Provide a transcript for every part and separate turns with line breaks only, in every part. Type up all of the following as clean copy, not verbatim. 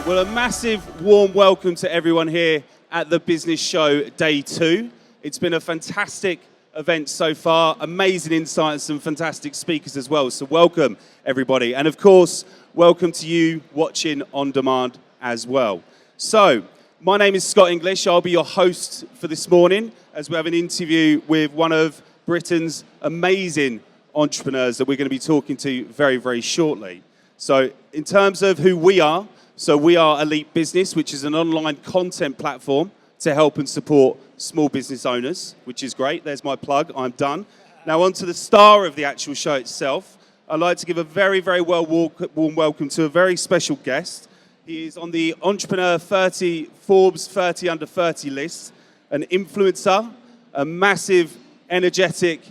Well, a massive warm welcome to everyone here at the Business Show Day 2. It's been a fantastic event so far, amazing insights and fantastic speakers as well. So welcome, everybody. And of course, welcome to you watching on demand as well. So, my name is Scott English. I'll be your host for this morning as we have an interview with one of Britain's amazing entrepreneurs that we're going to be talking to very, very shortly. So, in terms of who we are, so we are Elite Business, which is an online content platform to help and support small business owners, which is great. There's my plug. I'm done. Now on to the star of the actual show itself. I'd like to give a very, very warm welcome to a very special guest. He is on the Entrepreneur 30, Forbes 30 Under 30 list, an influencer, a massive, energetic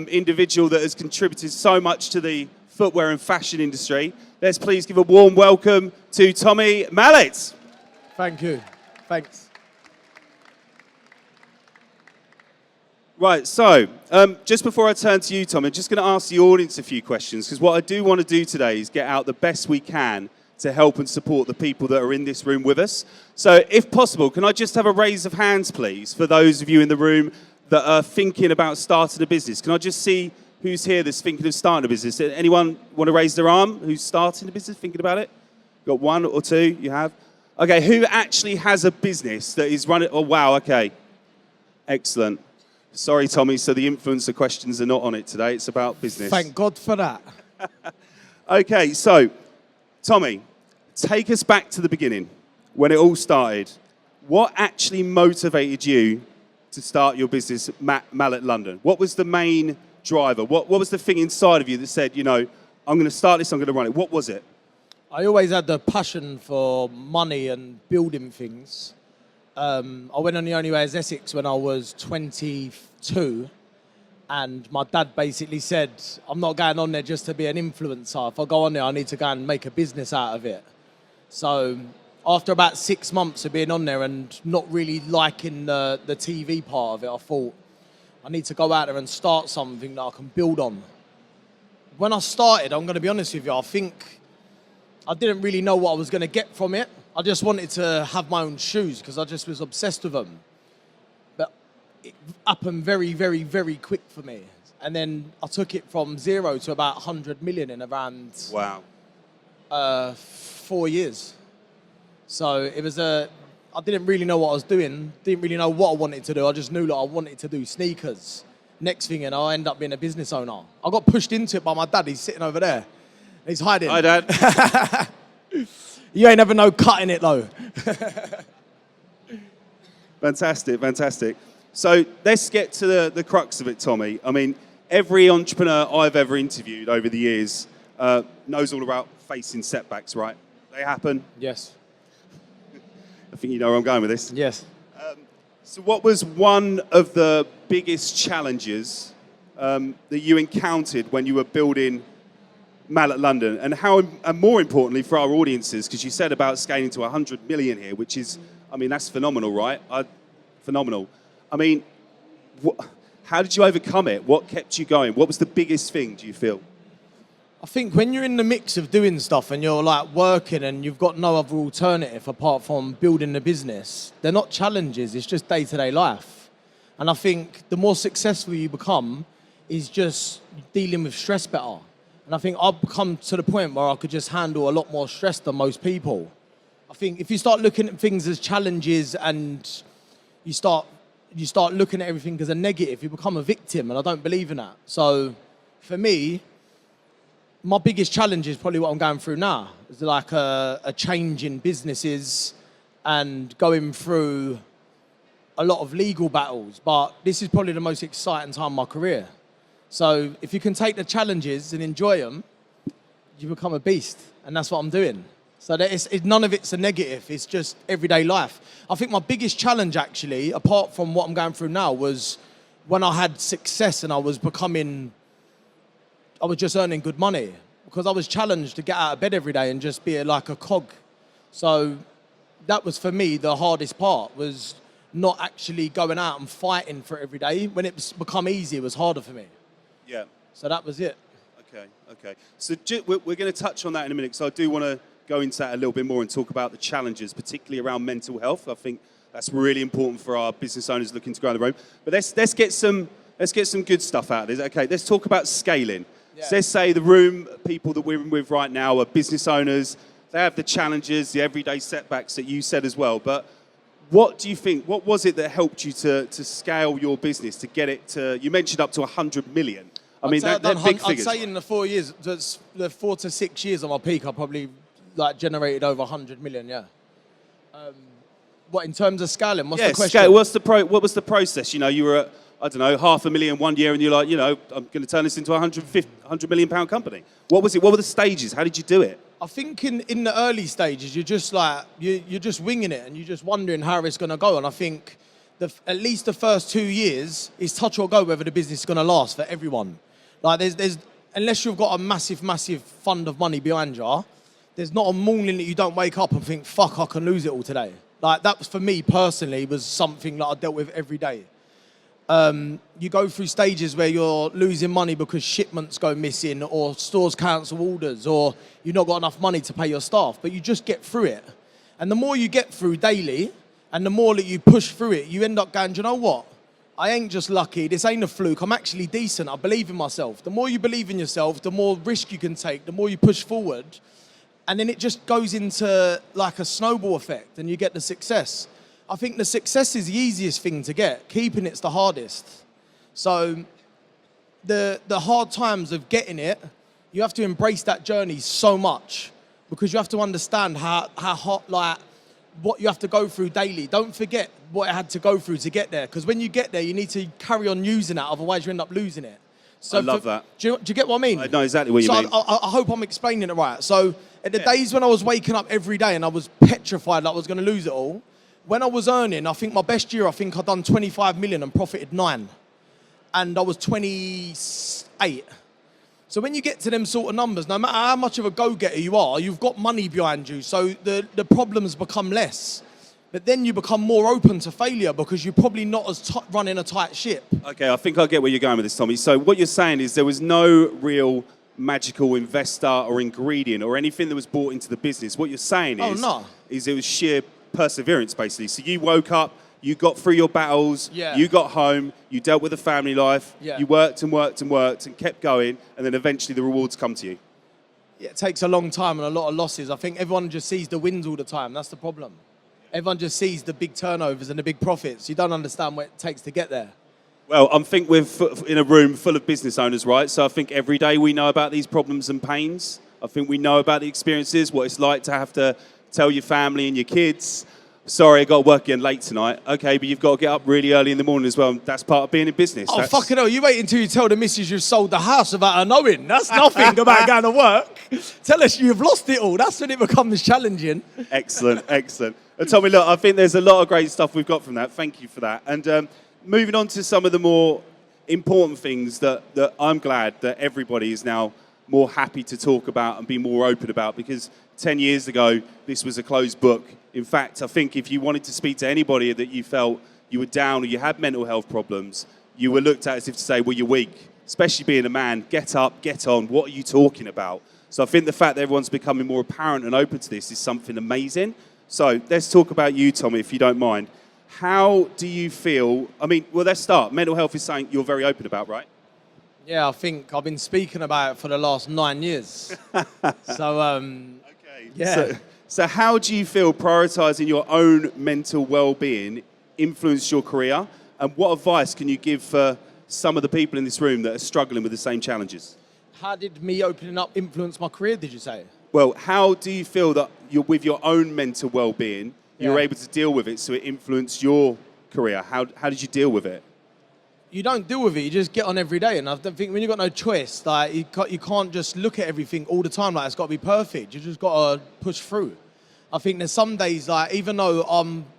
individual that has contributed so much to the footwear and fashion industry. Let's please give a warm welcome to Tommy Mallet.
Thank you. Thanks.
Right, so just before I turn to you, Tom, I'm just going to ask the audience a few questions, because what I do want to do today is get out the best we can to help and support the people that are in this room with us. So if possible, can I just have a raise of hands, please, for those of you in the room that are thinking about starting a business? Can I just see who's here that's thinking of starting a business? Anyone want to raise their arm who's starting a business, thinking about it? Got one or two? You have? Okay, who actually has a business that is running? Oh, wow, okay. Excellent. Sorry, Tommy, so the influencer questions are not on it today. It's about business.
Thank God for that.
Okay, so, Tommy, take us back to the beginning, when it all started. What actually motivated you to start your business, Mallet London? What was the main driver? What was the thing inside of you that said, you know, I'm going to start this, I'm going to run it? What was it?
I always had the passion for money and building things. I went on the Only Way as Essex when I was 22, and my dad basically said, I'm not going on there just to be an influencer. If I go on there, I need to go and make a business out of it. So after about 6 months of being on there and not really liking the TV part of it, I thought, I need to go out there and start something that I can build on. When I started, I'm going to be honest with you, I think I didn't really know what I was going to get from it. I just wanted to have my own shoes because I just was obsessed with them. But it happened very, very, very quick for me. And then I took it from 0 to about 100 million in around 4 years. So it was I didn't really know what I was doing, didn't really know what I wanted to do. I just knew that I wanted to do sneakers. Next thing, and I ended up being a business owner. I got pushed into it by my dad. He's sitting over there. He's hiding.
Hi, Dad.
You ain't never know cutting it, though.
Fantastic, fantastic. So let's get to the crux of it, Tommy. I mean, every entrepreneur I've ever interviewed over the years knows all about facing setbacks, right? They happen.
Yes.
I think you know where I'm going with this.
Yes.
So what was one of the biggest challenges that you encountered when you were building Mallet London, and more importantly for our audiences, because you said about scaling to 100 million here, which is, I mean, that's phenomenal, right? Phenomenal. I mean, how did you overcome it? What kept you going? What was the biggest thing, do you feel?
I think when you're in the mix of doing stuff and you're like working and you've got no other alternative apart from building the business, they're not challenges, it's just day-to-day life. And I think the more successful you become is just dealing with stress better. And I think I've come to the point where I could just handle a lot more stress than most people. I think if you start looking at things as challenges and you start looking at everything as a negative, you become a victim, and I don't believe in that. So for me, my biggest challenge is probably what I'm going through now. It's like a change in businesses and going through a lot of legal battles. But this is probably the most exciting time of my career. So if you can take the challenges and enjoy them, you become a beast. And that's what I'm doing. So none of it's a negative. It's just everyday life. I think my biggest challenge, actually, apart from what I'm going through now, was when I had success and I was just earning good money, because I was challenged to get out of bed every day and just be like a cog. So that was, for me, the hardest part, was not actually going out and fighting for it every day. When it's become easy, it was harder for me.
Yeah.
So that was it.
Okay. So we're going to touch on that in a minute, because I do want to go into that a little bit more and talk about the challenges, particularly around mental health. I think that's really important for our business owners looking to grow in the room. But let's get some good stuff out of this. Okay, let's talk about scaling.
Yeah.
So let's say the room, people that we're in with right now are business owners. They have the challenges, the everyday setbacks that you said as well. But what do you think, what was it that helped you to scale your business, to get it to, you mentioned up to 100 million. I mean, they're big figures.
I'd say in the 4 years, the 4 to 6 years of my peak, I probably generated over 100 million, yeah. What, in terms of scaling, what's the question?
Scale. What was the process? You know, you were at, I don't know, 500,000 1 year and you're like, you know, I'm going to turn this into a 100 million pound company. What was it? What were the stages? How did you do it?
I think in the early stages, you're just like, you're just winging it and you're just wondering how it's going to go. And I think at least the first 2 years is touch or go whether the business is going to last for everyone. Like there's unless you've got a massive fund of money behind you, there's not a morning that you don't wake up and think, fuck, I can lose it all today. Like that was, for me personally, was something that I dealt with every day. You go through stages where you're losing money because shipments go missing or stores cancel orders or you've not got enough money to pay your staff, but you just get through it. And the more you get through daily and the more that you push through it, you end up going, do you know what? I ain't just lucky, this ain't a fluke, I'm actually decent, I believe in myself. The more you believe in yourself, the more risk you can take, the more you push forward. And then it just goes into like a snowball effect and you get the success. I think the success is the easiest thing to get. Keeping it's the hardest. So the hard times of getting it, you have to embrace that journey so much because you have to understand how hot, like what you have to go through daily. Don't forget what I had to go through to get there. Because when you get there, you need to carry on using that. Otherwise, you end up losing it. So
I love that.
Do you get what I mean?
I know exactly what you mean.
I hope I'm explaining it right. So at the days when I was waking up every day and I was petrified that I was going to lose it all, when I was earning, I think my best year, I'd done 25 million and profited 9. And I was 28. So when you get to them sort of numbers, no matter how much of a go-getter you are, you've got money behind you. So the problems become less. But then you become more open to failure because you're probably not as running a tight ship.
Okay, I think I get where you're going with this, Tommy. So what you're saying is there was no real magical investor or ingredient or anything that was brought into the business. What you're saying is it was sheer perseverance, basically. So you woke up, you got through your battles, you got home, you dealt with the family life, you worked and worked and worked and kept going, and then eventually the rewards come to you.
Yeah, it takes a long time and a lot of losses. I think everyone just sees the wins all the time. That's the problem. Everyone just sees the big turnovers and the big profits. You don't understand what it takes to get there.
Well, I think we're in a room full of business owners, right? So I think every day we know about these problems and pains. I think we know about the experiences, what it's like to have to tell your family and your kids, sorry, I got to work again late tonight. Okay, but you've got to get up really early in the morning as well. That's part of being in business.
Oh, fucking hell. You wait until you tell the missus you've sold the house without her knowing. That's nothing about going to work. Tell us you've lost it all. That's when it becomes challenging.
Excellent, excellent. And Tommy, look, I think there's a lot of great stuff we've got from that. Thank you for that. And moving on to some of the more important things that I'm glad that everybody is now more happy to talk about and be more open about, because 10 years ago, this was a closed book. In fact, I think if you wanted to speak to anybody that you felt you were down or you had mental health problems, you were looked at as if to say, well, you're weak, especially being a man. Get up, get on. What are you talking about? So I think the fact that everyone's becoming more apparent and open to this is something amazing. So let's talk about you, Tommy, if you don't mind. How do you feel? I mean, well, let's start. Mental health is something you're very open about, right?
Yeah, I think I've been speaking about it for the last 9 years. So,
okay.
Yeah.
So how do you feel prioritising your own mental well-being influenced your career? And what advice can you give for some of the people in this room that are struggling with the same challenges?
How did me opening up influence my career, did you say?
Well, how do you feel that with your own mental well-being, you're able to deal with it so it influenced your career? How did you deal with it?
You don't deal with it, you just get on every day. And I think when you've got no choice, like you can't just look at everything all the time like it's got to be perfect. You just got to push through. I think there's some days, like, even though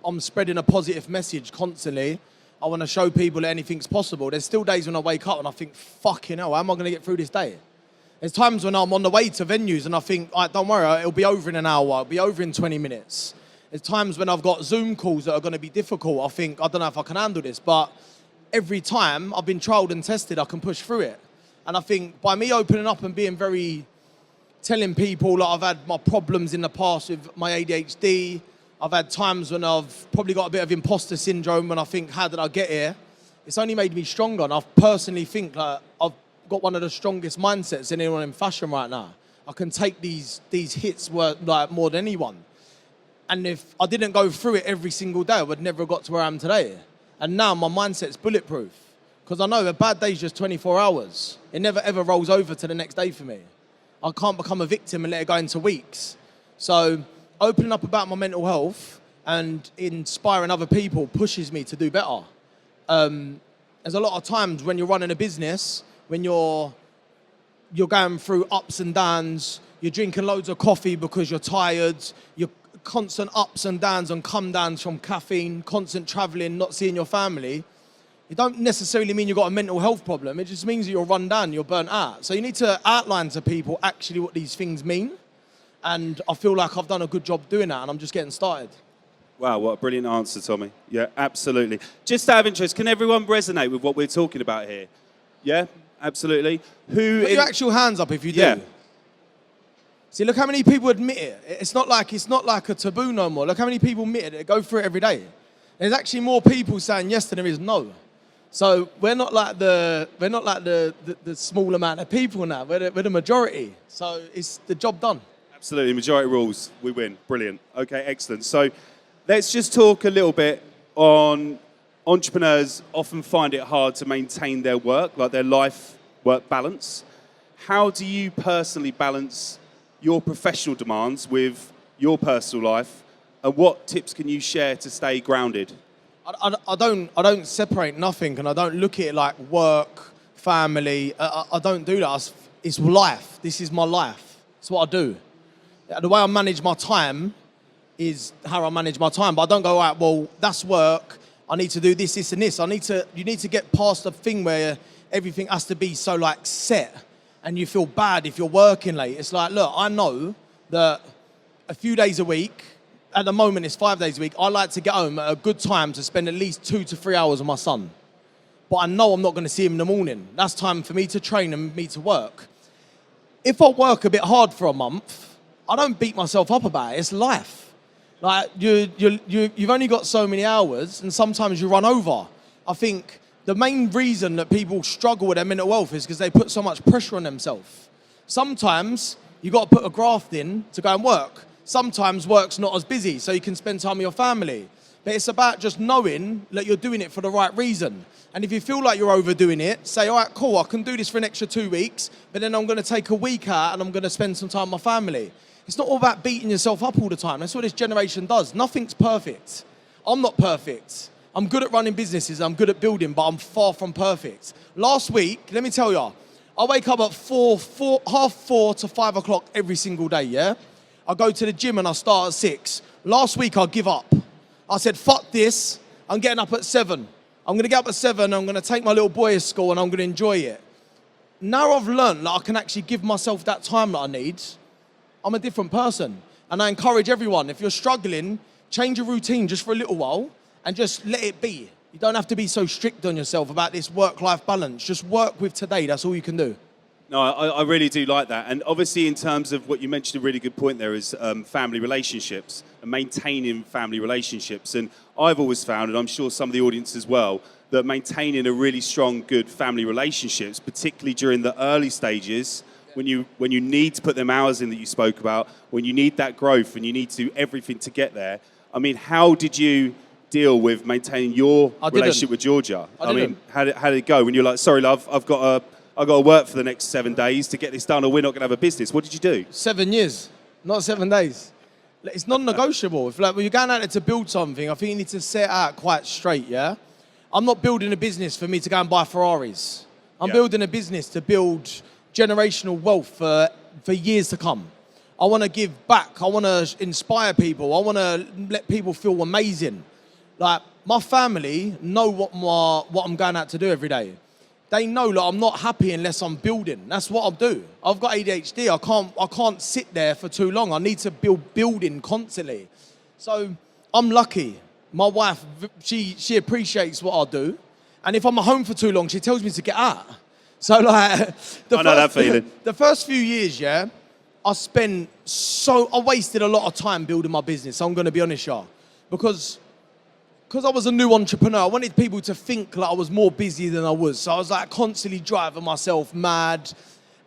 I'm spreading a positive message constantly, I want to show people that anything's possible. There's still days when I wake up and I think, fucking hell, how am I going to get through this day? There's times when I'm on the way to venues and I think, all right, don't worry, it'll be over in an hour, it'll be over in 20 minutes. There's times when I've got Zoom calls that are going to be difficult. I think, I don't know if I can handle this, but every time I've been trialed and tested, I can push through it. And I think by me opening up and being very telling people like I've had my problems in the past with my ADHD. I've had times when I've probably got a bit of imposter syndrome when I think, how did I get here? It's only made me stronger, and I personally think like I've got one of the strongest mindsets in anyone in fashion right now. I can take these hits like more than anyone. And if I didn't go through it every single day, I would never have got to where I am today. And now my mindset's bulletproof, because I know a bad day's just 24 hours. It never ever rolls over to the next day for me. I can't become a victim and let it go into weeks. So opening up about my mental health and inspiring other people pushes me to do better. There's a lot of times when you're running a business, when you're going through ups and downs, you're drinking loads of coffee because you're tired, you're constant ups and downs and come downs from caffeine, constant traveling, not seeing your family. It don't necessarily mean you've got a mental health problem. It just means that you're run down, you're burnt out. So you need to outline to people actually what these things mean. And I feel like I've done a good job doing that, and I'm just getting started.
Wow, what a brilliant answer, Tommy. Yeah, absolutely. Just out of interest, can everyone resonate with what we're talking about here? Yeah, absolutely.
Put your actual hands up if you do. Yeah. See, look how many people admit it. It's not like a taboo no more. Look how many people admit it. They go through it every day. There's actually more people saying yes than there is no. So we're not like the small amount of people now. We're the majority. So it's the job done.
Absolutely, majority rules, we win. Brilliant. Okay, excellent. So let's just talk a little bit on entrepreneurs often find it hard to maintain their work, like their life-work balance. How do you personally balance your professional demands with your personal life, and what tips can you share to stay grounded?
I don't separate nothing, and I don't look at it like work, family. I don't do that. It's life. This is my life. It's what I do. The way I manage my time is how I manage my time. But I don't go, all right, well, that's work. I need to do this, this, and this. You need to get past the thing where everything has to be so like set, and you feel bad if you're working late. It's like, look, I know that a few days a week, at the moment it's 5 days a week, I like to get home at a good time to spend at least 2 to 3 hours with my son. But I know I'm not going to see him in the morning. That's time for me to train and me to work. If I work a bit hard for a month, I don't beat myself up about it. It's life. Like you've only got so many hours, and sometimes you run over. I think the main reason that people struggle with their mental health is because they put so much pressure on themselves. Sometimes you got to put a graft in to go and work. Sometimes work's not as busy, so you can spend time with your family. But it's about just knowing that you're doing it for the right reason. And if you feel like you're overdoing it, say, all right, cool, I can do this for an extra 2 weeks, but then I'm going to take a week out and I'm going to spend some time with my family. It's not all about beating yourself up all the time. That's what this generation does. Nothing's perfect. I'm not perfect. I'm good at running businesses, I'm good at building, but I'm far from perfect. Last week, let me tell you, I wake up at half four to 5 o'clock every single day, yeah? I go to the gym and I start at 6. Last week, I give up. I said, fuck this, I'm getting up at 7. I'm gonna get up at 7, I'm gonna take my little boy to school and I'm gonna enjoy it. Now I've learned that I can actually give myself that time that I need, I'm a different person. And I encourage everyone, if you're struggling, change your routine just for a little while and just let it be. You don't have to be so strict on yourself about this work-life balance. Just work with today, that's all you can do.
No, I really do like that. And obviously in terms of what you mentioned, a really good point there is family relationships and maintaining family relationships. And I've always found, and I'm sure some of the audience as well, that maintaining a really strong, good family relationships, particularly during the early stages, when you need to put them hours in that you spoke about, when you need that growth and you need to do everything to get there. I mean, how did you deal with maintaining your relationship with Georgia? I mean, how did it go when you're like, sorry, love, I've got to work for the next 7 days to get this done, or we're not going to have a business. What did you do?
7 years, not 7 days. It's non-negotiable. If when you're going out there to build something, I think you need to set out quite straight, yeah? I'm not building a business for me to go and buy Ferraris. I'm building a business to build generational wealth for years to come. I want to give back. I want to inspire people. I want to let people feel amazing. Like, my family know what I'm going out to do every day. They know that I'm not happy unless I'm building. That's what I do. I've got ADHD. I can't sit there for too long. I need to building constantly. So I'm lucky. My wife, she appreciates what I do. And if I'm at home for too long, she tells me to get out. So like,
I know that feeling.
The first few years, yeah, I wasted a lot of time building my business. I'm going to be honest, y'all, because I was a new entrepreneur. I wanted people to think like I was more busy than I was. So I was like constantly driving myself mad.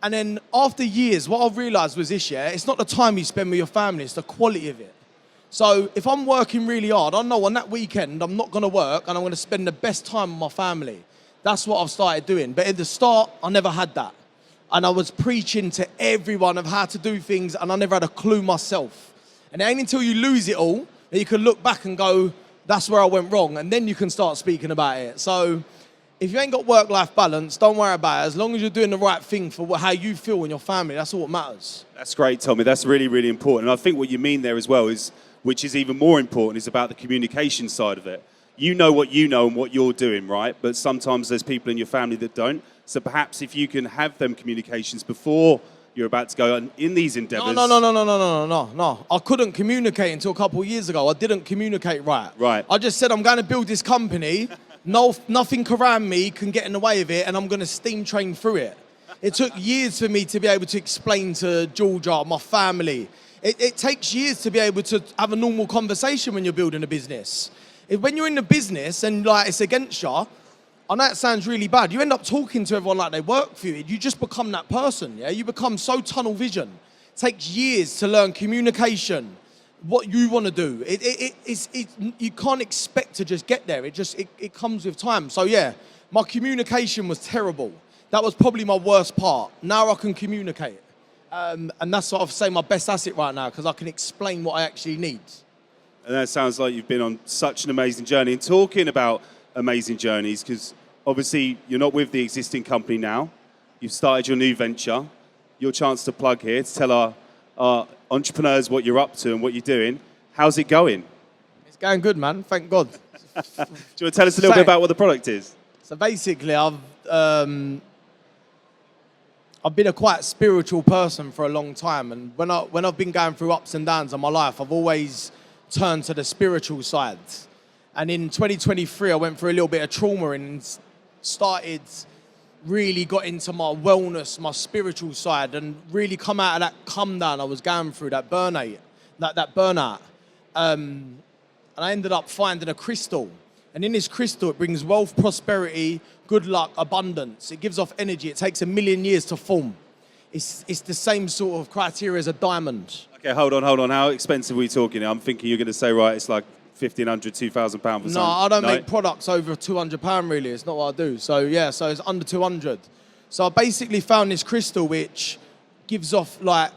And then after years, what I realized was this, it's not the time you spend with your family, it's the quality of it. So if I'm working really hard, I know on that weekend I'm not going to work and I'm going to spend the best time with my family. That's what I've started doing. But at the start, I never had that. And I was preaching to everyone of how to do things and I never had a clue myself. And it ain't until you lose it all that you can look back and go, that's where I went wrong. And then you can start speaking about it. So if you ain't got work-life balance, don't worry about it. As long as you're doing the right thing for how you feel in your family, that's all that matters.
That's great, Tommy. That's really, really important. And I think what you mean there as well is, which is even more important, is about the communication side of it. You know what you know and what you're doing, right? But sometimes there's people in your family that don't. So perhaps if you can have them communications before you're about to go in these endeavours.
No. I couldn't communicate until a couple of years ago. I didn't communicate right.
Right.
I just said, I'm going to build this company. No, nothing around me can get in the way of it, and I'm going to steam train through it. It took years for me to be able to explain to Georgia, my family. It takes years to be able to have a normal conversation when you're building a business. When you're in the business and like it's against you, I know it sounds really bad. You end up talking to everyone like they work for you. You just become that person, yeah? You become so tunnel vision. It takes years to learn communication, what you want to do. You can't expect to just get there. It comes with time. So yeah, my communication was terrible. That was probably my worst part. Now I can communicate. And that's what I've say my best asset right now, because I can explain what I actually need.
And that sounds like you've been on such an amazing journey. And talking about amazing journeys, because obviously you're not with the existing company now. You've started your new venture. Your chance to plug here to tell our entrepreneurs what you're up to and what you're doing. How's it going?
It's going good, man. Thank God.
Do you want to tell us a little bit about what the product is?
So basically, I've been a quite spiritual person for a long time. And when I've been going through ups and downs in my life, I've always turned to the spiritual side. And in 2023, I went through a little bit of trauma and really got into my wellness, my spiritual side, and really come out of that come down I was going through, that burnout. And I ended up finding a crystal. And in this crystal, it brings wealth, prosperity, good luck, abundance. It gives off energy. It takes 1 million years to form. It's the same sort of criteria as a diamond.
Okay, hold on. How expensive are we talking? I'm thinking you're going to say, right, it's like £1,500, £2,000 for something.
No, I don't make products over £200 really. It's not what I do. So yeah, so it's under 200. So I basically found this crystal which gives off like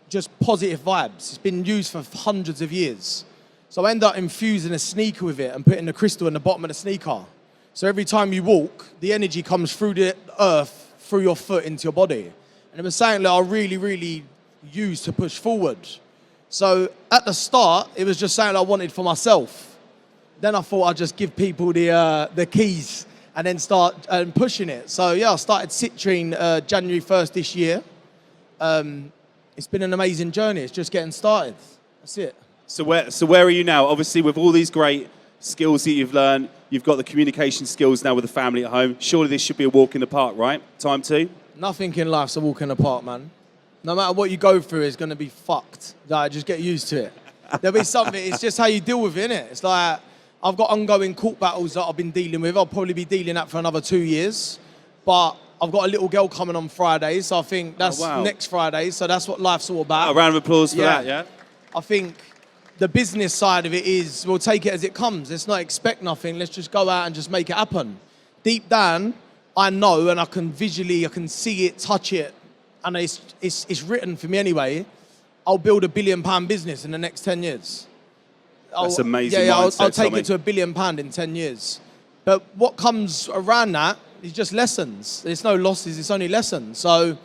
just positive vibes. It's been used for hundreds of years. So I end up infusing a sneaker with it and putting the crystal in the bottom of the sneaker. So every time you walk, the energy comes through the earth, through your foot into your body. And it was something that I really, really used to push forward. So at the start, it was just something I wanted for myself. Then I thought I'd just give people the keys and then start pushing it. So yeah, I started Citrine January 1st this year. It's been an amazing journey. It's just getting started. That's it.
So where are you now? Obviously, with all these great skills that you've learned, you've got the communication skills now with the family at home. Surely this should be a walk in the park, right? Time two?
Nothing in life's a walk in the park, man. No matter what you go through, it's going to be fucked. Like, just get used to it. There'll be something. It's just how you deal with it, innit? It's like, I've got ongoing court battles that I've been dealing with. I'll probably be dealing that for another 2 years. But I've got a little girl coming on Friday, so I think that's next Friday. So that's what life's all about.
A round of applause for that, yeah?
I think the business side of it is, we'll take it as it comes. Let's not expect nothing. Let's just go out and just make it happen. Deep down, I know, and I can see it, touch it, and it's written for me anyway. I'll build £1 billion business in the next 10 years.
That's amazing.
I'll
mindset,
take
Tommy.
it to £1 billion in 10 years. But what comes around that is just lessons. There's no losses, it's only lessons. So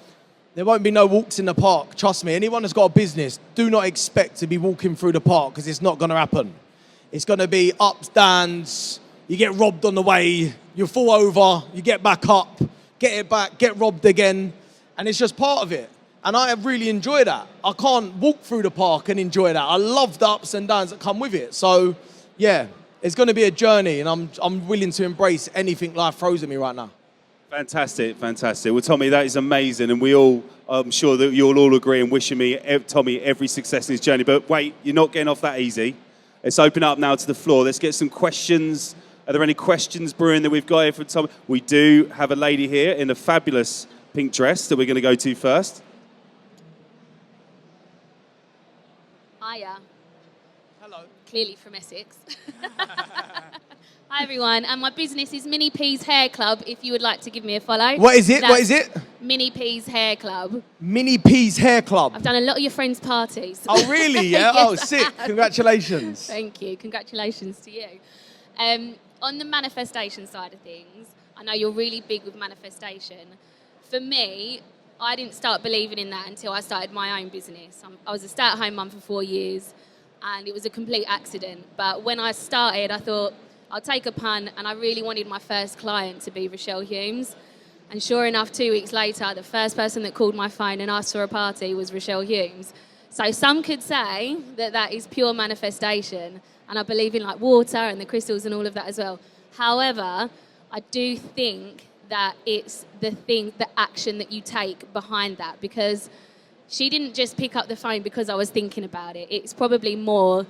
there won't be no walks in the park. Trust me, anyone that's got a business, do not expect to be walking through the park, because it's not going to happen. It's going to be ups, downs. You get robbed on the way, you fall over, you get back up, get it back, get robbed again. And it's just part of it. And I really enjoy that. I can't walk through the park and enjoy that. I love the ups and downs that come with it. So yeah, it's going to be a journey, and I'm willing to embrace anything life throws at me right now.
Fantastic, fantastic. Well, Tommy, that is amazing, and I'm sure that you'll all agree and wishing Tommy every success in his journey. But wait, you're not getting off that easy. Let's open up now to the floor. Let's get some questions. Are there any questions brewing that we've got here for Tommy? We do have a lady here in a fabulous pink dress that we're going to go to first.
Hiya.
Hello.
Clearly from Essex. Hi everyone, and my business is Mini P's Hair Club. If you would like to give me a follow.
What is it?
That's
What is it?
Mini P's Hair Club.
Mini P's Hair Club.
I've done a lot of your friends' parties.
Oh, really? Yeah?
Yes,
Oh,
I
sick.
have.
Congratulations.
Thank you. Congratulations to you. On the manifestation side of things, I know you're really big with manifestation. For me, I didn't start believing in that until I started my own business. I was a stay-at-home mum for 4 years, and it was a complete accident. But when I started, I thought, I'll take a punt, and I really wanted my first client to be Rochelle Humes. And sure enough, 2 weeks later, the first person that called my phone and asked for a party was Rochelle Humes. So some could say that that is pure manifestation, and I believe in like water and the crystals and all of that as well. However, I do think that it's the action that you take behind that, because she didn't just pick up the phone because I was thinking about it. It's probably more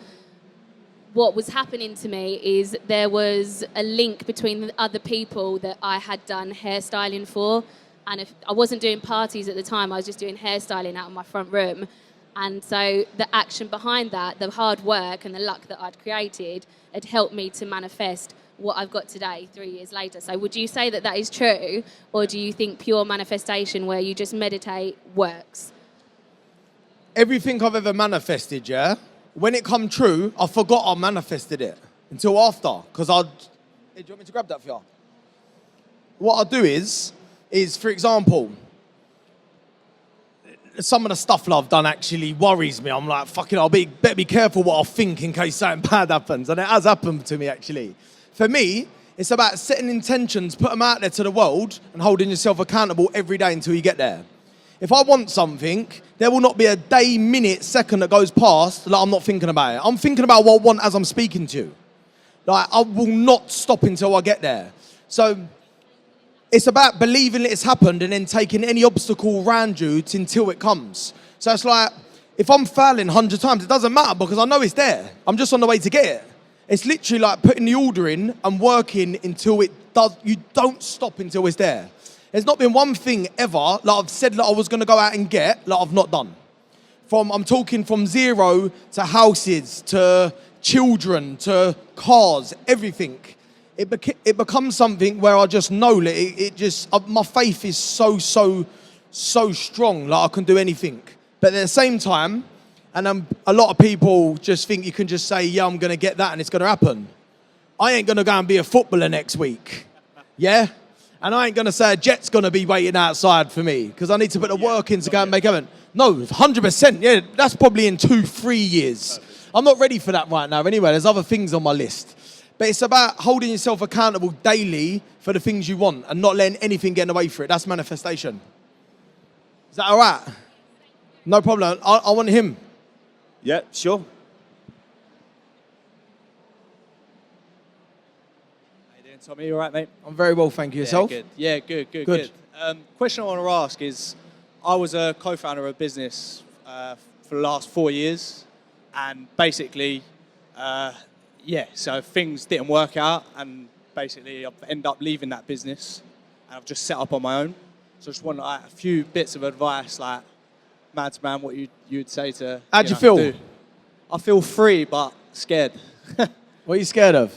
what was happening to me is there was a link between the other people that I had done hairstyling for. And if I wasn't doing parties at the time, I was just doing hairstyling out of my front room. And so the action behind that, the hard work and the luck that I'd created had helped me to manifest what I've got today 3 years later. So would you say that that is true? Or do you think pure manifestation where you just meditate works?
Everything I've ever manifested, yeah, when it come true, I forgot I manifested it until after. Because Hey, do you want me to grab that for you? What I'll do is for example, some of the stuff that I've done actually worries me. I'm like, fucking, better be careful what I think in case something bad happens. And it has happened to me, actually. For me, it's about setting intentions, put them out there to the world, and holding yourself accountable every day until you get there. If I want something, there will not be a day, minute, second that goes past that I'm not thinking about it. I'm thinking about what I want as I'm speaking to you. Like, I will not stop until I get there. So it's about believing that it's happened and then taking any obstacle around you until it comes. So it's like, if I'm failing 100 times, it doesn't matter because I know it's there. I'm just on the way to get it. It's literally like putting the order in and working until it does. You don't stop until it's there. There's not been one thing ever that I've said that I was going to go out and get that I've not done. I'm talking from zero to houses, to children, to cars, everything. It becomes something where I just know that my faith is so strong that I can do anything. But at the same time, and a lot of people just think you can just say, yeah, I'm going to get that and it's going to happen. I ain't going to go and be a footballer next week. Yeah? And I ain't going to say a jet's going to be waiting outside for me because I need to put the work in to go and make heaven. No, 100%. Yeah, that's probably in 2-3 years. I'm not ready for that right now anyway. There's other things on my list. But it's about holding yourself accountable daily for the things you want and not letting anything get in the way for it. That's manifestation. Is that all right? No problem. I want him.
Yeah, sure.
How you doing, Tommy? You all right, mate?
I'm very well, thank you. Yourself?
Yeah, good. Question I want to ask is, I was a co-founder of a business for the last 4 years, and basically, so things didn't work out, and basically I've ended up leaving that business, and I've just set up on my own. So I just want a few bits of advice, like man to man, what you'd say to.
How'd you feel?
Do. I feel free, but scared.
What are you scared of?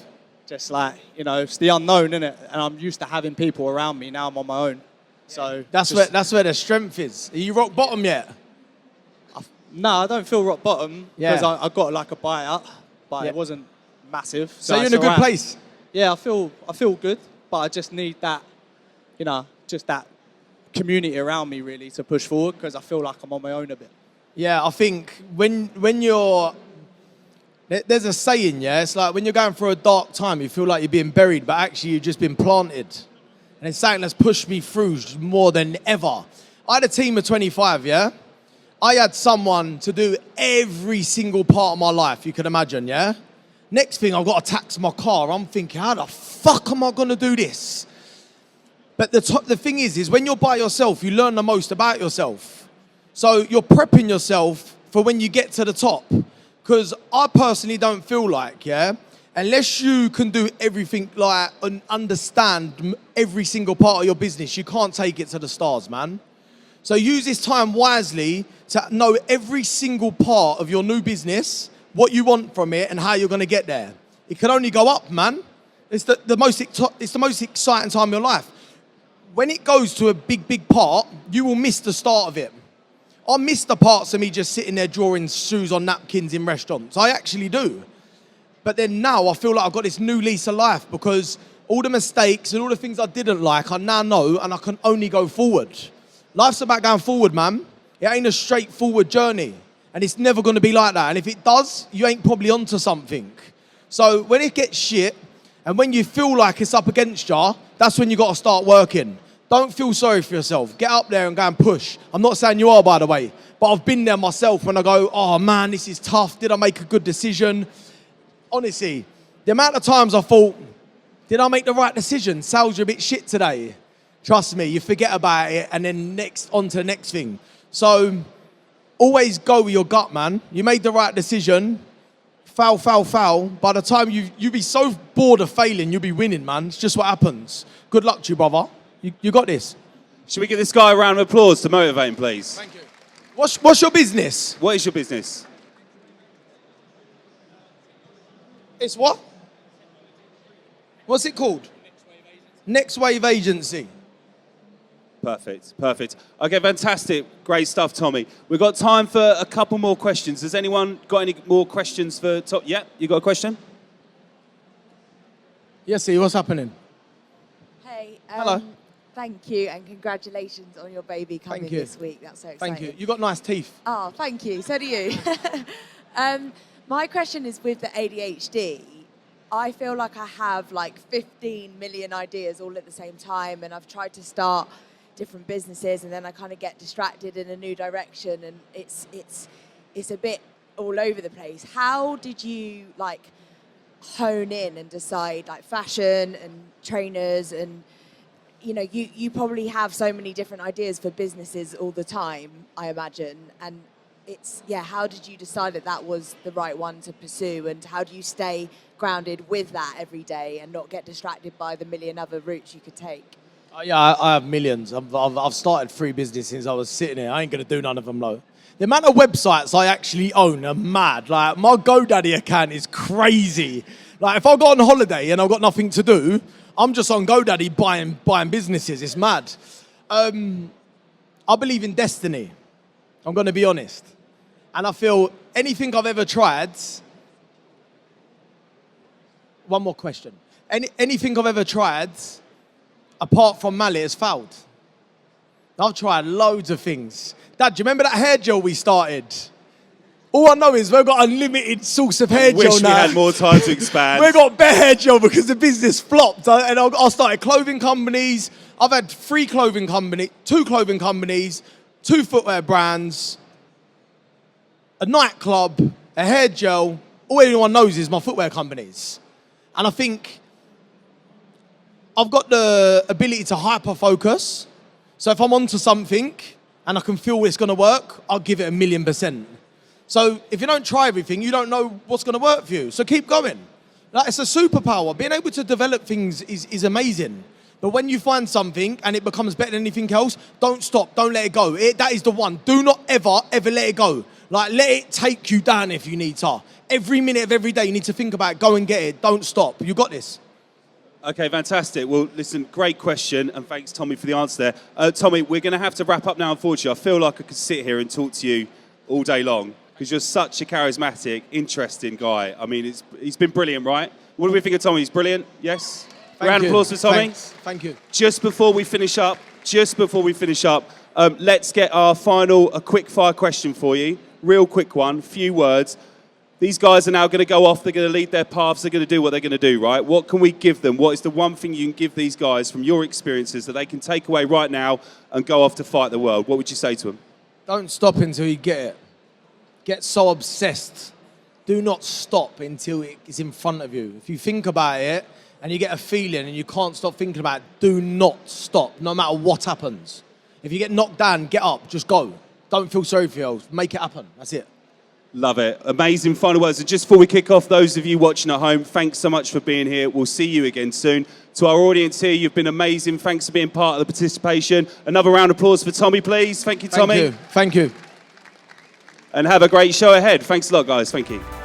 Just like, it's the unknown, isn't it? And I'm used to having people around me. Now I'm on my own. So
that's where the strength is. Are you rock bottom yet?
No, I don't feel rock bottom because I got like a buyout, but it wasn't massive.
So you're in a good place?
Yeah, I feel good, but I just need that, just that community around me really to push forward because I feel like I'm on my own a bit. Yeah,
I think when you're... There's a saying, yeah? It's like when you're going through a dark time, you feel like you're being buried, but actually you've just been planted. And it's something that's pushed me through more than ever. I had a team of 25, yeah? I had someone to do every single part of my life, you can imagine, yeah? Next thing, I've got to tax my car. I'm thinking, how the fuck am I going to do this? But the thing is when you're by yourself, you learn the most about yourself. So you're prepping yourself for when you get to the top. Because I personally don't feel like, unless you can do everything like and understand every single part of your business, you can't take it to the stars, man. So use this time wisely to know every single part of your new business, what you want from it and how you're going to get there. It can only go up, man. It's the most exciting time of your life. When it goes to a big part, you will miss the start of it. I miss the parts of me just sitting there drawing shoes on napkins in restaurants. I actually do. But then now I feel like I've got this new lease of life because all the mistakes and all the things I didn't like, I now know and I can only go forward. Life's about going forward, man. It ain't a straightforward journey. And it's never going to be like that. And if it does, you ain't probably onto something. So when it gets shit and when you feel like it's up against you, that's when you got to start working. Don't feel sorry for yourself. Get up there and go and push. I'm not saying you are, by the way. But I've been there myself when I go, oh, man, this is tough. Did I make a good decision? Honestly, the amount of times I thought, did I make the right decision? Sales are a bit shit today. Trust me, you forget about it and then on to the next thing. So always go with your gut, man. You made the right decision. Foul. By the time you be so bored of failing, you'll be winning, man. It's just what happens. Good luck to you, brother. You got this.
Should we give this guy a round of applause to motivate him, please?
Thank you. What's your business?
What is your business?
It's what? What's it called? Next Wave Agency.
Perfect. Okay, fantastic. Great stuff, Tommy. We've got time for a couple more questions. Has anyone got any more questions for Tommy? Yeah, you got a question?
Yes, see, what's happening?
Hey.
Hello.
Thank you and congratulations on your baby coming this week. That's so exciting.
Thank you. You got nice teeth.
Oh, thank you. So do you. My question is with the ADHD. I feel like I have like 15 million ideas all at the same time, and I've tried to start different businesses and then I kind of get distracted in a new direction and it's a bit all over the place. How did you like hone in and decide like fashion and trainers and you probably have so many different ideas for businesses all the time, I imagine, and how did you decide that was the right one to pursue, and how do you stay grounded with that every day and not get distracted by the million other routes you could take?
I have millions. I've started 3 businesses since I was sitting here. I ain't going to do none of them, though. The amount of websites I actually own are mad. Like, my GoDaddy account is crazy. Like, if I go on holiday and I've got nothing to do, I'm just on GoDaddy buying businesses. It's mad. I believe in destiny. I'm going to be honest. And I feel anything I've ever tried... One more question. Anything I've ever tried... apart from Mallet, has failed. I've tried loads of things. Dad, do you remember that hair gel we started? All I know is we've got unlimited source of hair gel now.
Wish we had more time to expand.
We've got bare hair gel because the business flopped. And I started clothing companies. I've had 2 clothing companies, 2 footwear brands, a nightclub, a hair gel. All anyone knows is my footwear companies. And I think I've got the ability to hyper-focus. So if I'm onto something and I can feel it's going to work, I'll give it 1,000,000%. So if you don't try everything, you don't know what's going to work for you. So keep going. Like, it's a superpower. Being able to develop things is amazing. But when you find something and it becomes better than anything else, don't stop. Don't let it go. That is the one. Do not ever let it go. Like, let it take you down if you need to. Every minute of every day, you need to think about it. Go and get it. Don't stop. You got this.
Okay, fantastic. Well, listen, great question, and thanks, Tommy, for the answer there. Tommy, we're going to have to wrap up now, unfortunately. I feel like I could sit here and talk to you all day long because you're such a charismatic, interesting guy. I mean, he's been brilliant, right? What do we think of Tommy? He's brilliant, yes? Round of applause for Tommy.
Thanks. Thank you.
Just before we finish up, let's get our a quick fire question for you. Real quick one, few words. These guys are now going to go off, they're going to lead their paths, they're going to do what they're going to do, right? What can we give them? What is the one thing you can give these guys from your experiences that they can take away right now and go off to fight the world? What would you say to them?
Don't stop until you get it. Get so obsessed. Do not stop until it is in front of you. If you think about it and you get a feeling and you can't stop thinking about it, do not stop, no matter what happens. If you get knocked down, get up, just go. Don't feel sorry for yourself, make it happen, that's it.
Love it. Amazing final words. And just before we kick off, those of you watching at home, thanks so much for being here. We'll see you again soon. To our audience here, you've been amazing. Thanks for being part of the participation. Another round of applause for Tommy, please. Thank you, Tommy.
Thank you.
And have a great show ahead. Thanks a lot, guys. Thank you.